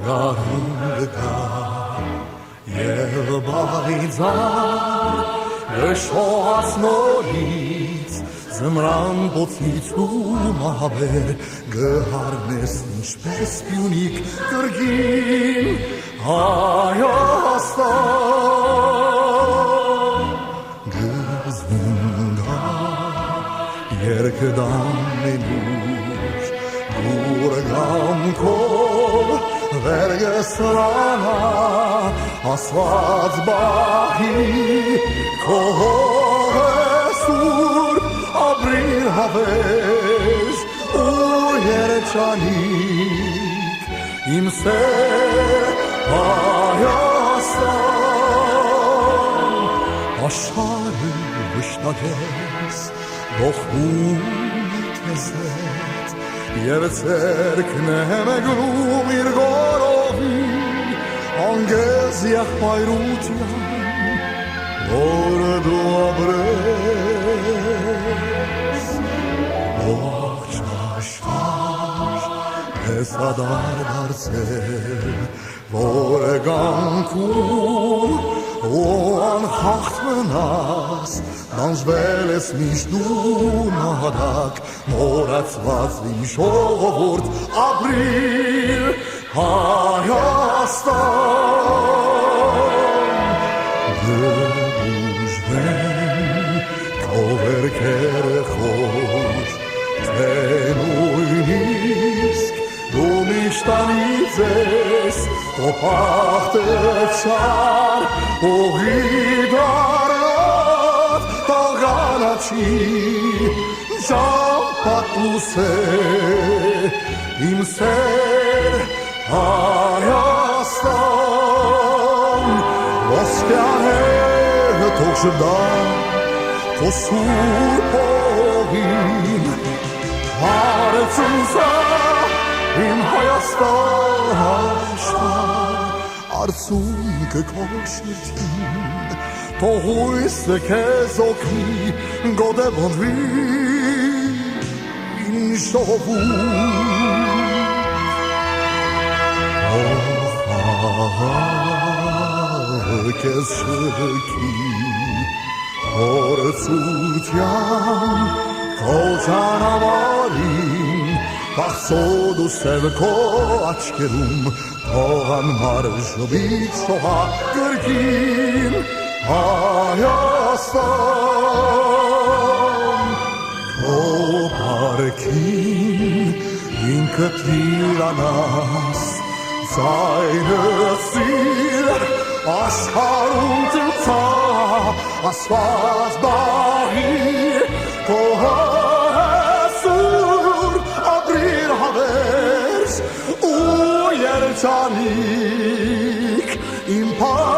Գարունգա և բայձար Նշոհաց նորից Զմրան պոցնից ու մահաբեր Գհարնես ինչպես պյունիկ կրգին Հայաստան Գզունգա երկդամենուր Ուրգամքով վերգեսրանա ասված բահի Քոհեսուր Աբրիր հավեր ու երջանիկ իմ սեր Հայաստան աշխարհը վշտակես բոխում քեզետ եւ ցերքն է մգլում իր գորովին անգեզ եղբայրության որ դու ապրես ողջ աշխարհ ես ադար դարձել որ գանքում ու անհաղթ մնաս Դանջվել ես միշտ դու նահատակ մոռացված իմ ժողովուրդ ապրիր Հայաստան Դժվեն քո վերքերը խոր թե նույնիսկ դու միշտ անիծես քո պախտը չար ուղի դառնաց տաղանաչի ժամպատ լուսե իմ սեր Հայաստան ոսկյաները թող շդա քո սուրբ հողին հարցնցա իմ Հայաստան արցունքը քո շնորհին թող հույսը քեզ օգնի գոդեվոնվի իմ ժողովուրդ քեզ շքի օրցության քո ճանապարհին Կախսոդ ու սև քո աչքերում թող անմարժվից շոհա կրկին Հայաստան քո պարքին ինքդ իրանաս ձայնըսիր աշխարհում ծնցա ասված բահի քո Havers, o yerçanik, impar